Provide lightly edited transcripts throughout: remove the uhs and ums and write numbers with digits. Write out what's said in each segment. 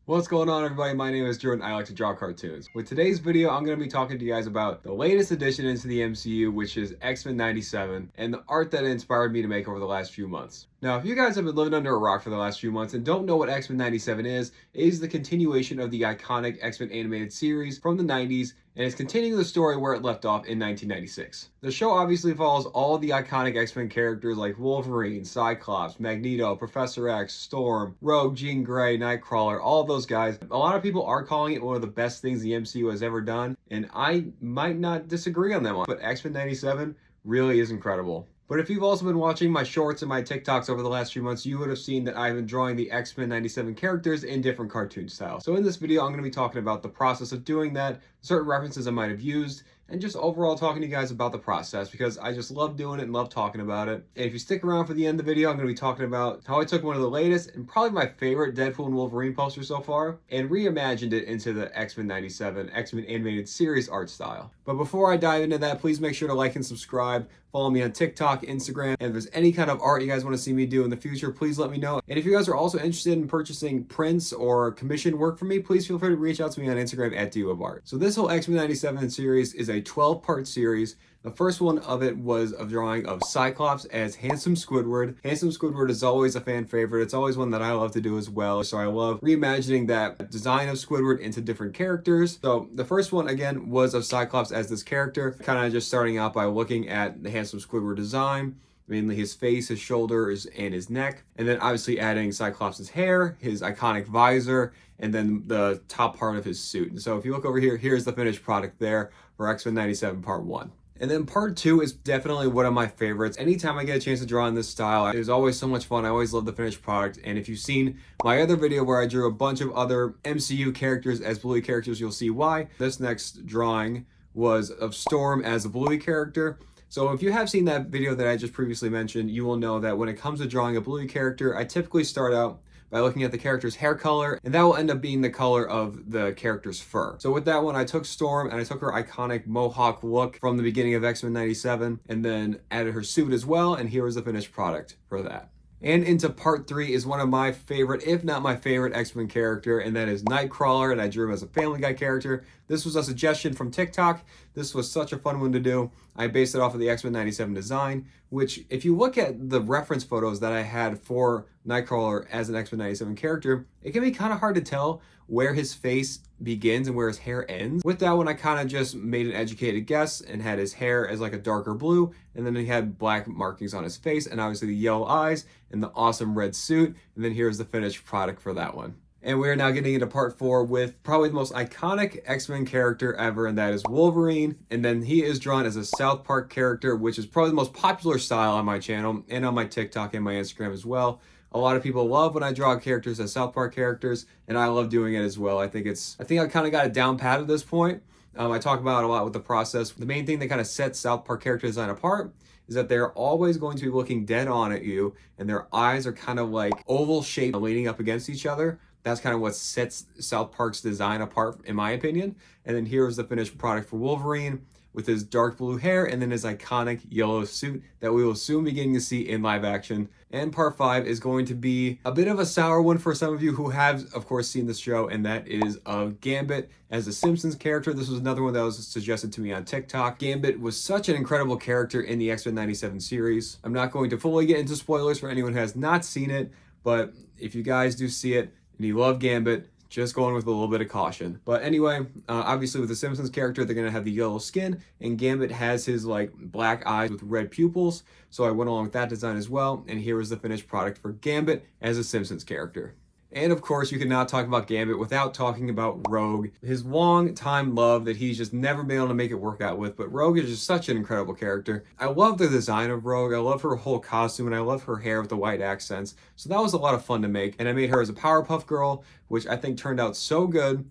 What's going on, everybody? My name is Jordan. I like to draw cartoons. With today's video, I'm going to be talking to you guys about the latest addition into the MCU, which is X-Men 97, and the art that it inspired me to make over the last few months. Now, if you guys have been living under a rock for the last few months and don't know what X-Men 97 is, it is the continuation of the iconic X-Men animated series from the 90s, and it's continuing the story where it left off in 1996. The show obviously follows all of the iconic X-Men characters like Wolverine, Cyclops, Magneto, Professor X, Storm, Rogue, Jean Grey, Nightcrawler, all of those guys. A lot of people are calling it one of the best things the MCU has ever done, and I might not disagree on that one, but X-Men 97 really is incredible. But if you've also been watching my shorts and my TikToks over the last few months, you would have seen that I've been drawing the X-Men 97 characters in different cartoon styles. So in this video, I'm going to be talking about the process of doing that, certain references I might have used, and just overall talking to you guys about the process because I just love doing it and love talking about it. And if you stick around for the end of the video, I'm going to be talking about how I took one of the latest and probably my favorite Deadpool and Wolverine posters so far and reimagined it into the X-Men 97 X-Men animated series art style. But before I dive into that, please make sure to like and subscribe. Follow me on TikTok, Instagram, and if there's any kind of art you guys want to see me do in the future, please let me know. And if you guys are also interested in purchasing prints or commission work from me, please feel free to reach out to me on Instagram at @DuoBart. So this whole X-Men 97 series is a 12-part series. The first one of it was a drawing of Cyclops as Handsome Squidward. Handsome Squidward is always a fan favorite. It's always one that I love to do as well. So I love reimagining that design of Squidward into different characters. So the first one, again, was of Cyclops as this character. Kind of just starting out by looking at the Handsome Squidward design. Mainly his face, his shoulders, and his neck. And then obviously adding Cyclops' hair, his iconic visor, and then the top part of his suit. And so if you look over here, here's the finished product there for X-Men 97 Part 1. And then part 2 is definitely one of my favorites. Anytime I get a chance to draw in this style, it is always so much fun. I always love the finished product. And if you've seen my other video where I drew a bunch of other MCU characters as Bluey characters, you'll see why. This next drawing was of Storm as a Bluey character. So if you have seen that video that I just previously mentioned, you will know that when it comes to drawing a Bluey character, I typically start out by looking at the character's hair color, and that will end up being the color of the character's fur. So with that one, I took Storm and I took her iconic mohawk look from the beginning of X-Men 97 and then added her suit as well, and here was the finished product for that. And into part 3 is one of my favorite, if not my favorite, X-Men character, and that is Nightcrawler, and I drew him as a Family Guy character. This was a suggestion from TikTok. This was such a fun one to do. I based it off of the X-Men 97 design, which if you look at the reference photos that I had for Nightcrawler as an X-Men 97 character, it can be kind of hard to tell where his face begins and where his hair ends. With that one, I kind of just made an educated guess and had his hair as like a darker blue, and then he had black markings on his face, and obviously the yellow eyes and the awesome red suit, and then here's the finished product for that one. And we are now getting into part 4 with probably the most iconic X-Men character ever, and that is Wolverine. And then he is drawn as a South Park character, which is probably the most popular style on my channel and on my TikTok and my Instagram as well. A lot of people love when I draw characters as South Park characters, and I love doing it as well. I think I kind of got it down pat at this point. I talk about it a lot with the process. The main thing that kind of sets South Park character design apart is that they're always going to be looking dead on at you, and their eyes are kind of like oval shaped leaning up against each other. That's kind of what sets South Park's design apart, in my opinion. And then here's the finished product for Wolverine with his dark blue hair and then his iconic yellow suit that we will soon be getting to see in live action. And part 5 is going to be a bit of a sour one for some of you who have, of course, seen this show, and that is of Gambit as a Simpsons character. This was another one that was suggested to me on TikTok. Gambit was such an incredible character in the X-Men 97 series. I'm not going to fully get into spoilers for anyone who has not seen it, but if you guys do see it and you love Gambit, just going with a little bit of caution. But anyway, obviously with the Simpsons character, they're gonna have the yellow skin, and Gambit has his like black eyes with red pupils. So I went along with that design as well. And here is the finished product for Gambit as a Simpsons character. And of course, you cannot talk about Gambit without talking about Rogue, his long-time love that he's just never been able to make it work out with. But Rogue is just such an incredible character. I love the design of Rogue. I love her whole costume, and I love her hair with the white accents. So that was a lot of fun to make. And I made her as a Powerpuff Girl, which I think turned out so good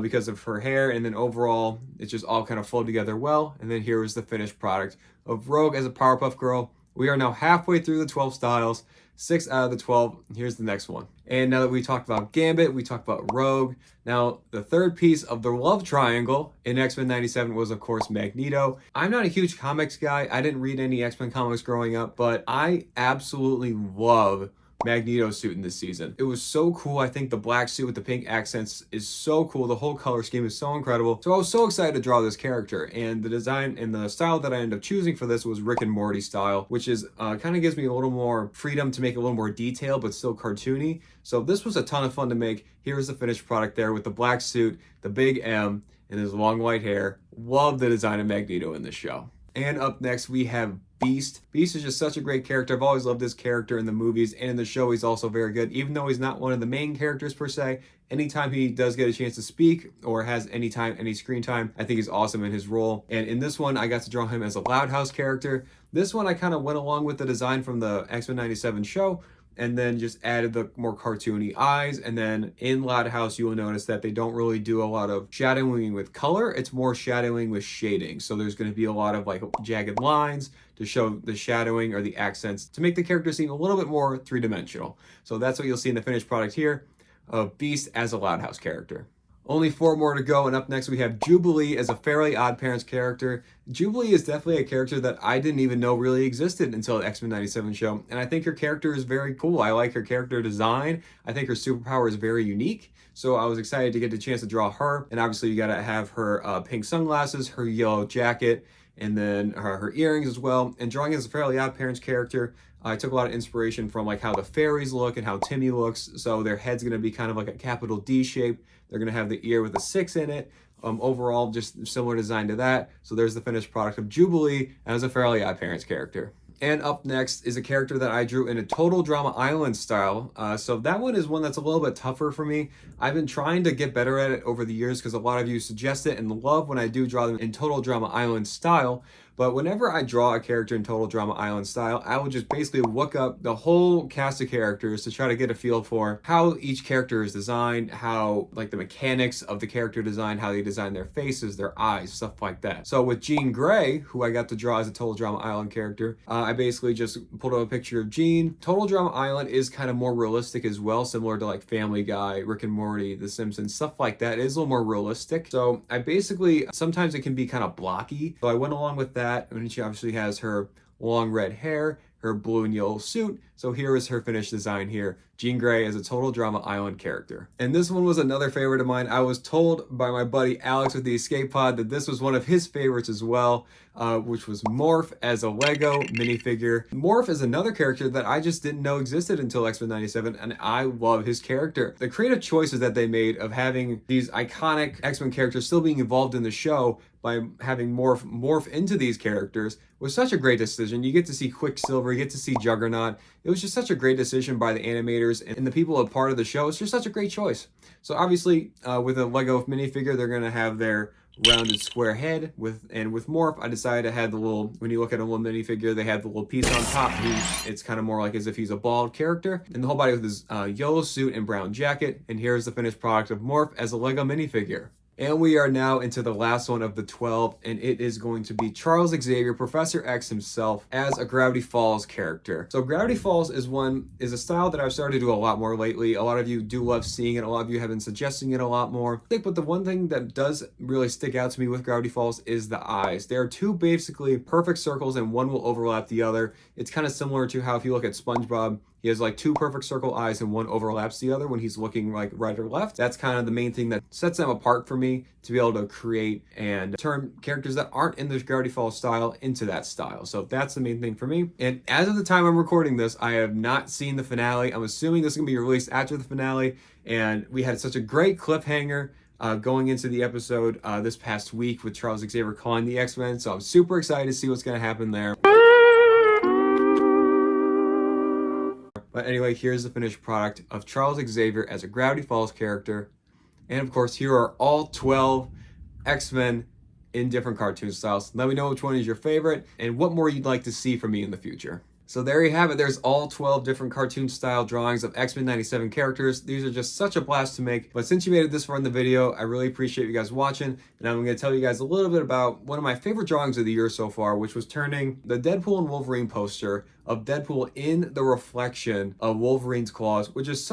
because of her hair. And then overall, it just all kind of flowed together well. And then here is the finished product of Rogue as a Powerpuff Girl. We are now halfway through the 12 styles. 6 out of the 12. Here's the next one. And now that we talked about Gambit, we talked about Rogue. Now, the third piece of the love triangle in X-Men 97 was, of course, Magneto. I'm not a huge comics guy. I didn't read any X-Men comics growing up, but I absolutely love Magneto suit in this season. It was so cool. I think the black suit with the pink accents is so cool. The whole color scheme is so incredible. So I was so excited to draw this character, and the design and the style that I ended up choosing for this was Rick and Morty style, which is kind of gives me a little more freedom to make a little more detail, but still cartoony. So this was a ton of fun to make. Here's the finished product there with the black suit, the big M, and his long white hair. Love the design of Magneto in this show. And up next we have Beast. Beast is just such a great character. I've always loved this character in the movies, and in the show he's also very good. Even though he's not one of the main characters per se, anytime he does get a chance to speak or has any screen time, I think he's awesome in his role. And in this one, I got to draw him as a Loud House character. This one I kind of went along with the design from the X-Men 97 show, and then just added the more cartoony eyes. And then in Loud House, you will notice that they don't really do a lot of shadowing with color. It's more shadowing with shading. So there's going to be a lot of like jagged lines to show the shadowing or the accents to make the character seem a little bit more three-dimensional. So that's what you'll see in the finished product here of Beast as a Loud House character. Only 4 more to go, and up next we have Jubilee as a Fairly Odd Parents character. Jubilee is definitely a character that I didn't even know really existed until the X-Men 97 show, and I think her character is very cool. I like her character design. I think her superpower is very unique, so I was excited to get the chance to draw her. And obviously you gotta have her pink sunglasses, her yellow jacket, and then her earrings as well. And drawing as a Fairly Odd Parents character, I took a lot of inspiration from like how the fairies look and how Timmy looks. So their head's gonna be kind of like a capital D shape. They're gonna have the ear with a 6 in it. Overall, just similar design to that. So there's the finished product of Jubilee as a Fairly Odd Parents character. And up next is a character that I drew in a Total Drama Island style. So that one is one that's a little bit tougher for me. I've been trying to get better at it over the years because a lot of you suggest it and love when I do draw them in Total Drama Island style. But whenever I draw a character in Total Drama Island style, I will just basically look up the whole cast of characters to try to get a feel for how each character is designed, how like the mechanics of the character design, how they design their faces, their eyes, stuff like that. So with Jean Grey, who I got to draw as a Total Drama Island character, I basically just pulled up a picture of Jean. Total Drama Island is kind of more realistic as well, similar to like Family Guy, Rick and Morty, The Simpsons, stuff like that. It is a little more realistic. So I basically, sometimes it can be kind of blocky. So I went along with that. And she obviously has her long red hair, her blue and yellow suit. So here is her finished design here. Jean Grey as a Total Drama Island character. And this one was another favorite of mine. I was told by my buddy Alex with the Escape Pod that this was one of his favorites as well, which was Morph as a Lego minifigure. Morph is another character that I just didn't know existed until X-Men 97, and I love his character. The creative choices that they made of having these iconic X-Men characters still being involved in the show by having morph into these characters was such a great decision. You get to see Quicksilver, you get to see Juggernaut. It was just such a great decision by the animators and the people a part of the show. It's just such a great choice. So obviously with a Lego minifigure, they're going to have their rounded square head with Morph. I decided to have the little, when you look at a little minifigure, they have the little piece on top. It's kind of more like as if he's a bald character, and the whole body with his yellow suit and brown jacket. And here's the finished product of Morph as a Lego minifigure. And we are now into the last one of the 12, and it is going to be Charles Xavier, Professor X himself, as a Gravity Falls character. So Gravity Falls is a style that I've started to do a lot more lately. A lot of you do love seeing it. A lot of you have been suggesting it a lot more. But the one thing that does really stick out to me with Gravity Falls is the eyes. There are 2 basically perfect circles, and one will overlap the other. It's kind of similar to how if you look at SpongeBob, he has like 2 perfect circle eyes and one overlaps the other when he's looking like right or left. That's kind of the main thing that sets them apart for me, to be able to create and turn characters that aren't in the Gravity Falls style into that style. So that's the main thing for me. And as of the time I'm recording this, I have not seen the finale. I'm assuming this is gonna be released after the finale. And we had such a great cliffhanger going into the episode this past week with Charles Xavier calling the X-Men. So I'm super excited to see what's gonna happen there. But anyway, here's the finished product of Charles Xavier as a Gravity Falls character. And of course, here are all 12 X-Men in different cartoon styles. Let me know which one is your favorite and what more you'd like to see from me in the future. So there you have it. There's all 12 different cartoon style drawings of X-Men 97 characters. These are just such a blast to make. But since you made it this far in the video, I really appreciate you guys watching. And I'm going to tell you guys a little bit about one of my favorite drawings of the year so far, which was turning the Deadpool and Wolverine poster of Deadpool in the reflection of Wolverine's claws, which is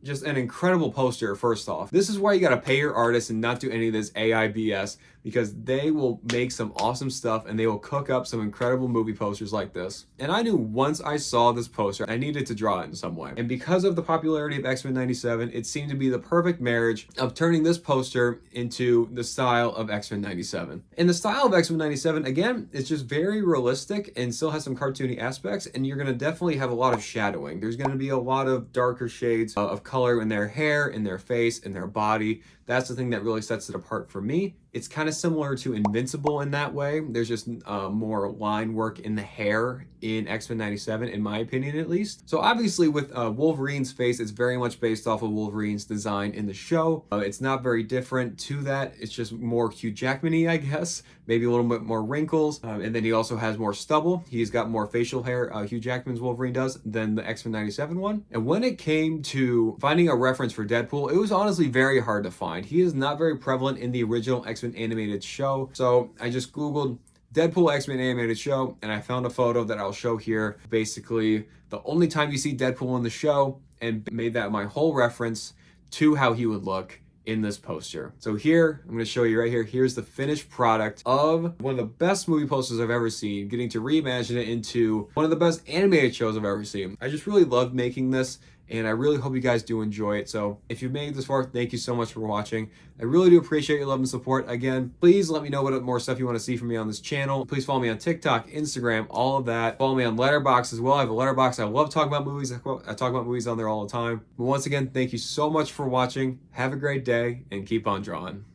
just an incredible poster. First off, this is why you got to pay your artist and not do any of this AI BS. because they will make some awesome stuff and they will cook up some incredible movie posters like this. And I knew once I saw this poster, I needed to draw it in some way. And because of the popularity of X-Men 97, it seemed to be the perfect marriage of turning this poster into the style of X-Men 97. And the style of X-Men 97, again, it's just very realistic and still has some cartoony aspects, and you're going to definitely have a lot of shadowing. There's going to be a lot of darker shades of color in their hair, in their face, in their body. That's the thing that really sets it apart for me. It's kind of similar to Invincible in that way. There's just more line work in the hair in X-Men 97, in my opinion at least. So obviously with Wolverine's face, it's very much based off of Wolverine's design in the show. It's not very different to that. It's just more Hugh Jackman-y, I guess. Maybe a little bit more wrinkles. And then he also has more stubble. He's got more facial hair, Hugh Jackman's Wolverine does, than the X-Men 97 one. And when it came to finding a reference for Deadpool, it was honestly very hard to find. He is not very prevalent in the original X-Men animated show. So I just Googled Deadpool X-Men animated show and I found a photo that I'll show here. Basically, the only time you see Deadpool in the show, and made that my whole reference to how he would look in this poster. So here, I'm going to show you right here. Here's the finished product of one of the best movie posters I've ever seen, getting to reimagine it into one of the best animated shows I've ever seen. I just really love making this, and I really hope you guys do enjoy it. So if you've made it this far, thank you so much for watching. I really do appreciate your love and support. Again, please let me know what more stuff you want to see from me on this channel. Please follow me on TikTok, Instagram, all of that. Follow me on Letterboxd as well. I have a Letterboxd. I love talking about movies. I talk about movies on there all the time. But once again, thank you so much for watching. Have a great day and keep on drawing.